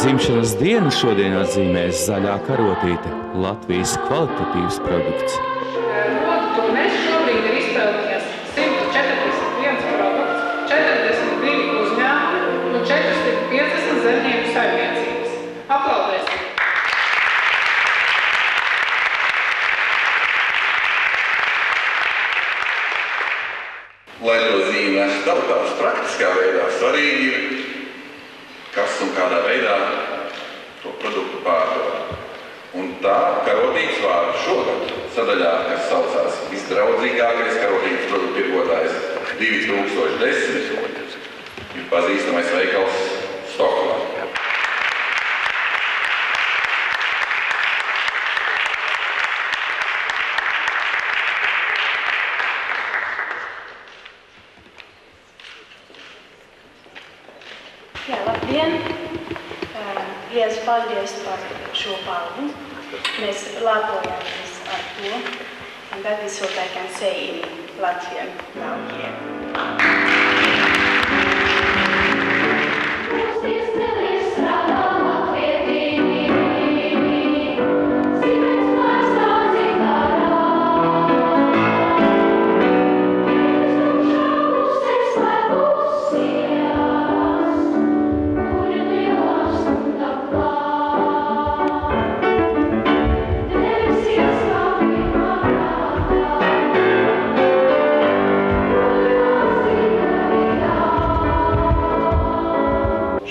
Dzimšanas dienu šodien atzīmēs zaļā karotīte, Latvijas kvalitatīvs produkts. Produktu mēs šobrīd ir izpildījies 141 produkts, 42 uzņēmumi un 450 zemnieku saimniecības. Aplaudēsim! Lai to zīmēs tautās praktiskā veidā, svarīgi ir, kas un kādā veidā to produktu pārdod. Un tā karotītes vārdu šogad sadaļā, kas saucās visdraudzīgākais karotītes produktu tirgotājs 2010, ir pazīstamais veikals Stokholmā. Jā, labdien! Liels paldies par šo balvu. Mēs lepojamies ar to. And that is what I can say in Latvian now here.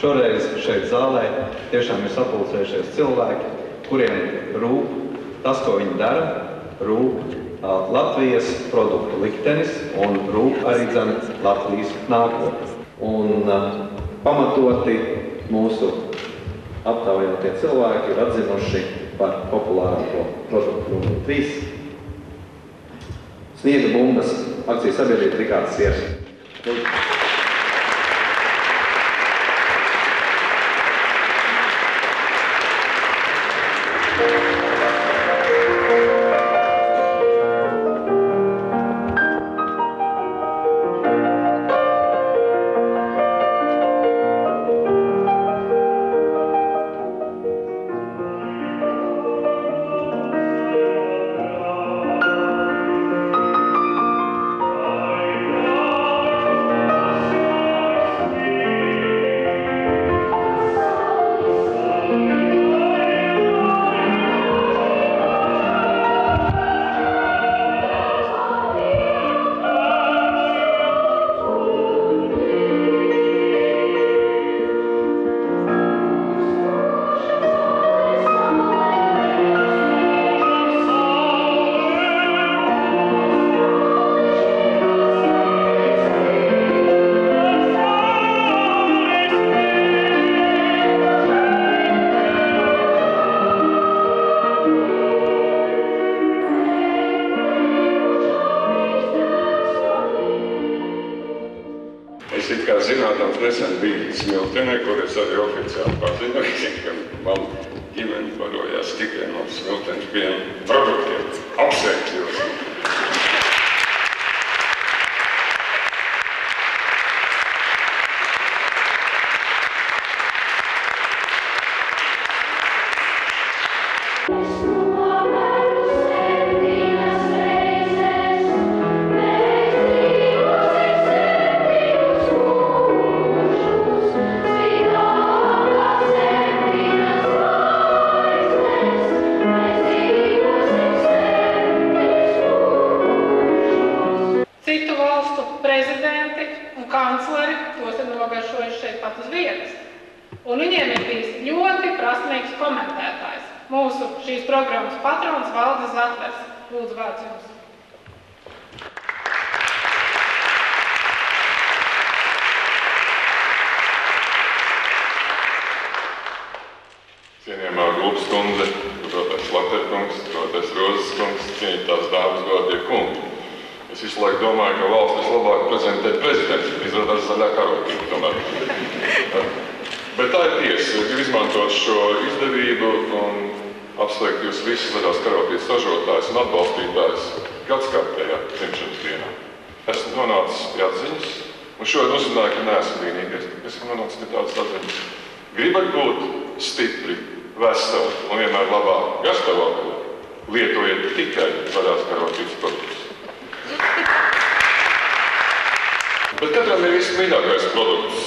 Šoreiz šeit zālē tiešām ir sapulcējušies cilvēki, kuriem rūp tas, ko viņi dara, rūp Latvijas produktu liktenis un rūp arī Latvijas nākotne. Un pamatoti mūsu aptaujātie cilvēki ir atzinuši par populāro produktu numur 3 Sniega bumbas akcijas sabiedrība Rikārds Siers. Es it kā zinātams nesen biju Smiltenē, kur es arī oficiāli paziņoju, ka man ģimene barojās tikai no Smiltenes piena produktiem. Apsveikt jūs! Citu valstu prezidenti un kancleri tos ir nogaršojuši šeit pat uz vietas. Un viņiem ir bijis ļoti prasmīgs komentētājs. Mūsu šīs programmas patrons Valdis Zatlers. Lūdzu, vārds jums. Cienījamā Gulbes kundze, dotais Laterkungs, dotais Rozes kungs, cienītās dāmas, godātie kungi. Es visu laiku domāju, ka valsts vislabāk prezentē prezidents, izrādās zaļā karotīte tomēr. Bet tā ir tiesa. Gribu izmantot šo izdevību un apsveikt jūs visus zaļās karotītes ražotājus un atbalstītājus gadskārtējā dzimšanas dienā. Esmu nonācis pie atziņas, un šodien uzzināju, ka neesmu vienīgais. Es esmu nonācis pie tādas atziņas. Gribat būt stipri, veseli un vienmēr labāk garšstāvokli, lietojiet tikai zaļās karotības produktus. Bet katram ir vismīļākais produkts,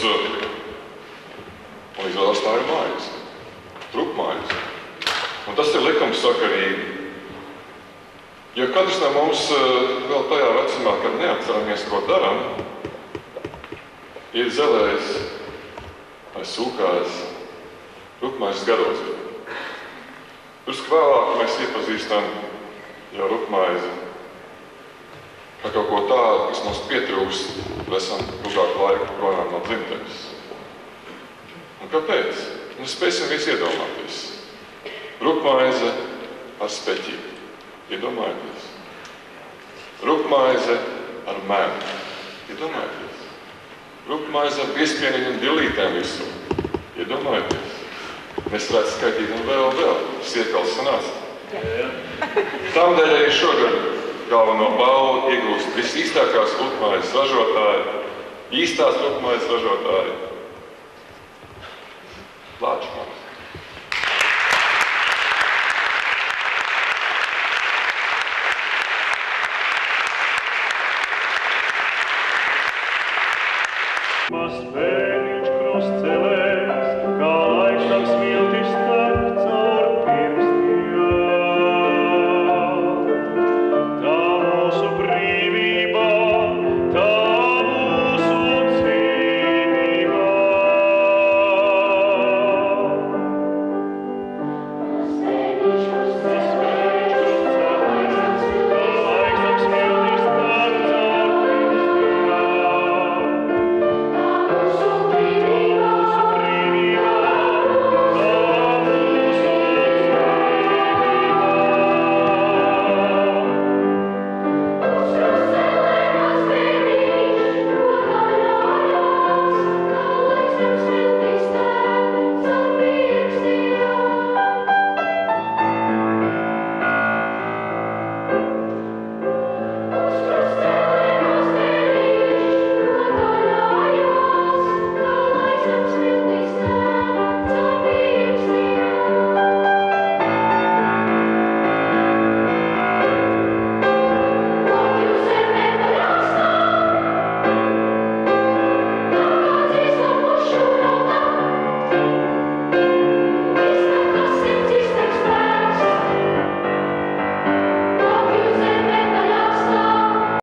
un izvēlās tā ir mājas, trupmājas. Un tas ir likumsakarīgi. Ja katrs no mums vēl tajā vecumā, kad neatceramies, ko daram, ir zelējis vai sūkājis rupmaises garos. Drusku vēlāk mēs iepazīstam jau rupmaizi kā kaut ko tādu, kas mums pietrūkst, lai esam ilgāku laiku projām no dzimtenes. Un kāpēc? Mēs spēsim visi iedomāties. Rupmaize ar speķību. Iedomājieties. Rupmaize ar mēmu. Iedomājieties. Rupmaize ar biespieniņu un dilītēm visu. Iedomājieties. Mēs varētu skaitīt un vēl. Siekals sanāca. Tamdēļ arī šogad galveno balvu iegūst visīstākās rupmaizes ražotāji, īstās rupmaizes ražotāji. Lāčmans. Mas bērniņš krustcelē